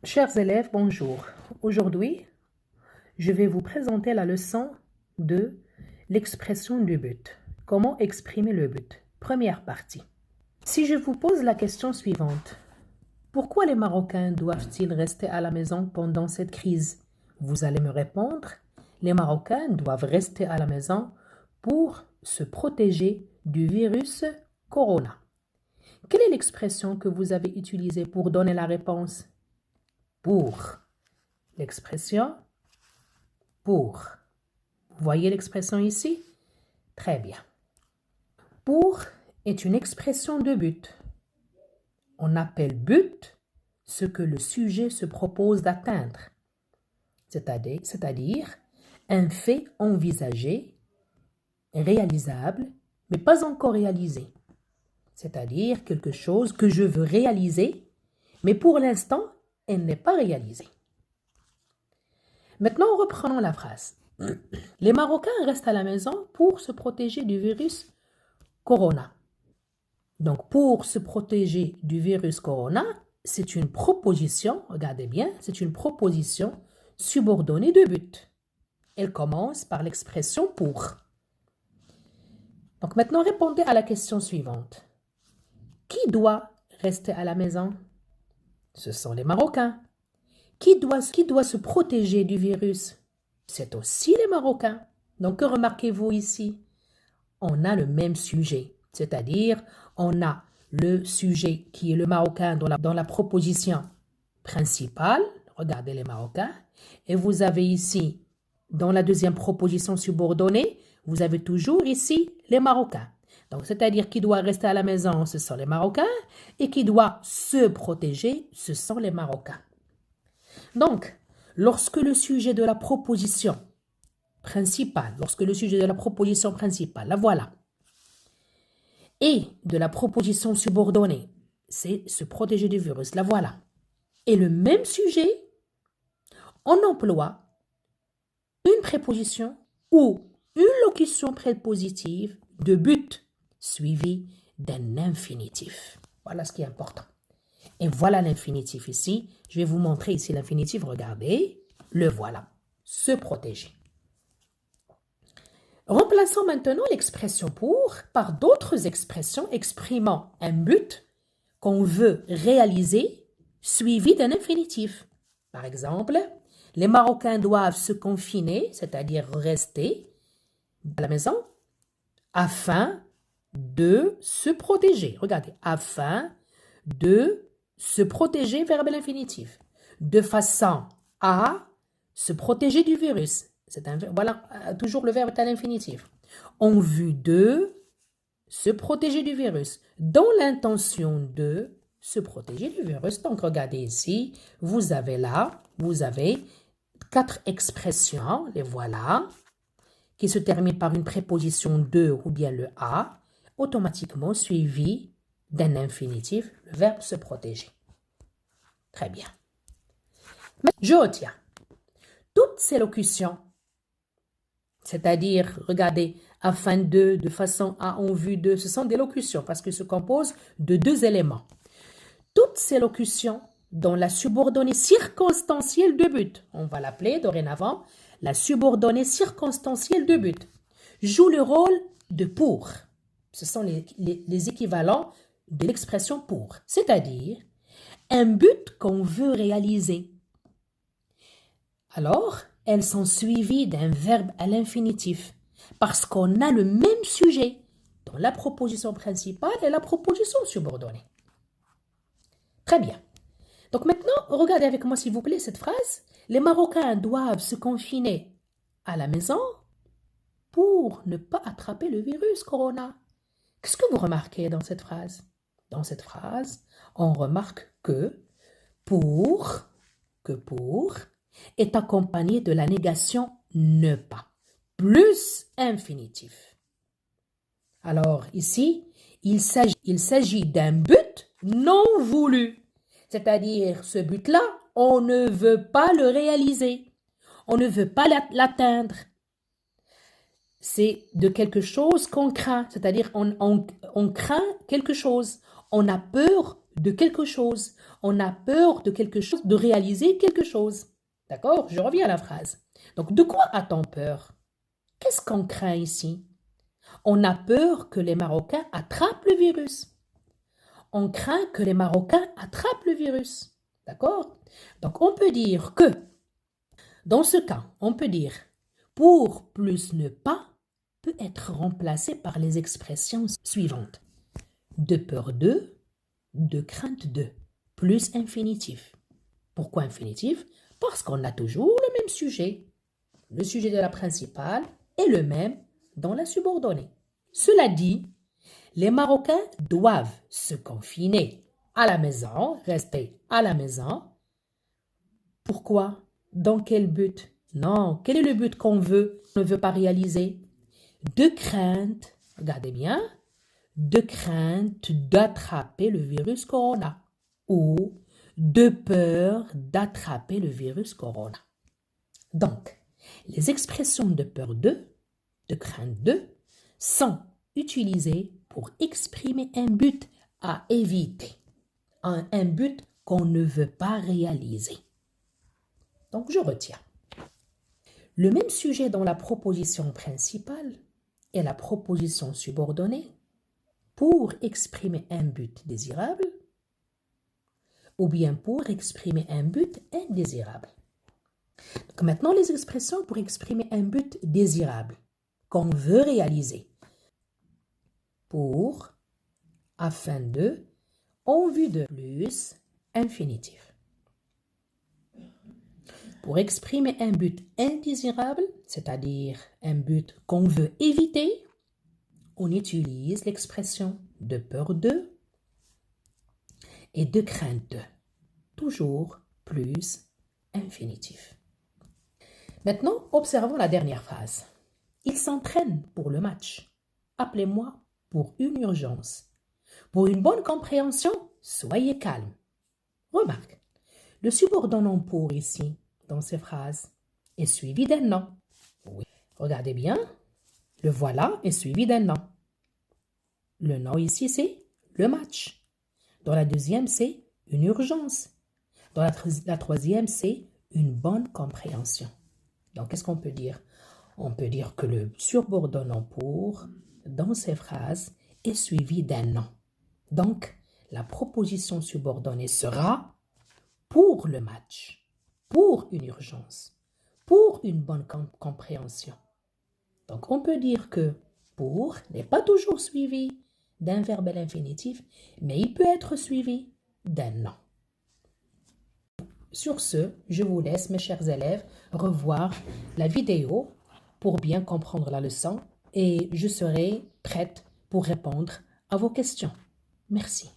Chers élèves, bonjour. Aujourd'hui, je vais vous présenter la leçon de l'expression du but. Comment exprimer le but? Première partie. Si je vous pose la question suivante, pourquoi les Marocains doivent-ils rester à la maison pendant cette crise? Vous allez me répondre, les Marocains doivent rester à la maison pour se protéger du virus Corona. Quelle est l'expression que vous avez utilisée pour donner la réponse? Pour. L'expression pour. Vous voyez l'expression ici? Très bien. Pour est une expression de but. On appelle but ce que le sujet se propose d'atteindre, c'est-à-dire un fait envisagé, réalisable, mais pas encore réalisé. C'est-à-dire quelque chose que je veux réaliser, mais pour l'instant, elle n'est pas réalisée. Maintenant, reprenons la phrase. Les Marocains restent à la maison pour se protéger du virus Corona. Donc, pour se protéger du virus Corona, c'est une proposition, regardez bien, c'est une proposition subordonnée de but. Elle commence par l'expression pour. Donc, maintenant, répondez à la question suivante. Qui doit rester à la maison? Ce sont les Marocains. Qui doit se protéger du virus? C'est aussi les Marocains. Donc, que remarquez-vous ici? On a le même sujet, c'est-à-dire on a le sujet qui est le Marocain dans la proposition principale, regardez les Marocains, et vous avez ici, dans la deuxième proposition subordonnée, vous avez toujours ici les Marocains. Donc, c'est-à-dire qui doit rester à la maison, ce sont les Marocains, et qui doit se protéger, ce sont les Marocains. Donc, lorsque le sujet de la proposition principale, la voilà, et de la proposition subordonnée, c'est se protéger du virus, la voilà, et le même sujet, on emploie une préposition ou une locution prépositive de but suivie d'un infinitif. Voilà ce qui est important. Et voilà l'infinitif ici. Je vais vous montrer ici l'infinitif. Regardez, le voilà. Se protéger. Remplaçons maintenant l'expression pour par d'autres expressions exprimant un but qu'on veut réaliser suivi d'un infinitif. Par exemple, les Marocains doivent se confiner, c'est-à-dire rester à la maison, afin de se protéger. Regardez, afin de se protéger, verbe à l'infinitif, de façon à se protéger du virus. Voilà, toujours le verbe est à l'infinitif. En vue de se protéger du virus, dans l'intention de se protéger du virus. Donc, regardez ici, vous avez 4 expressions, les voilà, qui se terminent par une préposition de ou bien le à, automatiquement suivi d'un infinitif, le verbe se protéger. Très bien. Je retiens toutes ces locutions, c'est-à-dire, regardez, afin de façon à, en vue de, ce sont des locutions parce qu'elles se composent de 2 éléments. Toutes ces locutions dans la subordonnée circonstancielle de but, on va l'appeler dorénavant la subordonnée circonstancielle de but, jouent le rôle de pour. Ce sont les équivalents de l'expression pour, c'est-à-dire un but qu'on veut réaliser. Alors, elles sont suivies d'un verbe à l'infinitif parce qu'on a le même sujet dans la proposition principale et la proposition subordonnée. Très bien. Donc maintenant, regardez avec moi s'il vous plaît cette phrase. Les Marocains doivent se confiner à la maison pour ne pas attraper le virus Corona. Qu'est-ce que vous remarquez dans cette phrase? Dans cette phrase, on remarque que pour est accompagné de la négation ne pas, plus infinitif. Alors ici, il s'agit d'un but non voulu. C'est-à-dire, ce but-là, on ne veut pas le réaliser. On ne veut pas l'atteindre. C'est de quelque chose qu'on craint. C'est-à-dire, on craint quelque chose. On a peur de quelque chose. On a peur de quelque chose, de réaliser quelque chose. D'accord? Je reviens à la phrase. Donc, de quoi a-t-on peur? Qu'est-ce qu'on craint ici? On a peur que les Marocains attrapent le virus. On craint que les Marocains attrapent le virus. D'accord? Donc, on peut dire que, dans ce cas, on peut dire pour plus ne pas peut être remplacé par les expressions suivantes. De peur de crainte de, plus infinitif. Pourquoi infinitif? Parce qu'on a toujours le même sujet. Le sujet de la principale est le même dans la subordonnée. Cela dit, les Marocains doivent se confiner à la maison, rester à la maison. Pourquoi? Dans quel but? Non, quel est le but qu'on ne veut pas réaliser? De crainte, regardez bien, de crainte d'attraper le virus corona ou de peur d'attraper le virus corona. Donc, les expressions de peur de crainte de, sont utilisées pour exprimer un but à éviter, un but qu'on ne veut pas réaliser. Donc, je retiens. Le même sujet dans la proposition principale et la proposition subordonnée pour exprimer un but désirable ou bien pour exprimer un but indésirable. Donc maintenant, les expressions pour exprimer un but désirable qu'on veut réaliser. Pour, afin de, en vue de, plus, infinitif. Pour exprimer un but indésirable, c'est-à-dire un but qu'on veut éviter, on utilise l'expression de peur de et de crainte de, toujours plus infinitif. Maintenant, observons la dernière phrase. Il s'entraîne pour le match. Appelez-moi pour une urgence. Pour une bonne compréhension, soyez calme. Remarque, le subordonnant pour ici, dans ces phrases, est suivi d'un nom. Oui. Regardez bien, le voilà est suivi d'un nom. Le nom ici, c'est le match. Dans la deuxième, c'est une urgence. Dans la troisième, c'est une bonne compréhension. Donc, qu'est-ce qu'on peut dire? On peut dire que le subordonnant pour, dans ces phrases, est suivi d'un nom. Donc, la proposition subordonnée sera pour le match, pour une urgence, pour une bonne compréhension. Donc, on peut dire que pour n'est pas toujours suivi d'un verbe à l'infinitif, mais il peut être suivi d'un nom. Sur ce, je vous laisse, mes chers élèves, revoir la vidéo pour bien comprendre la leçon et je serai prête pour répondre à vos questions. Merci.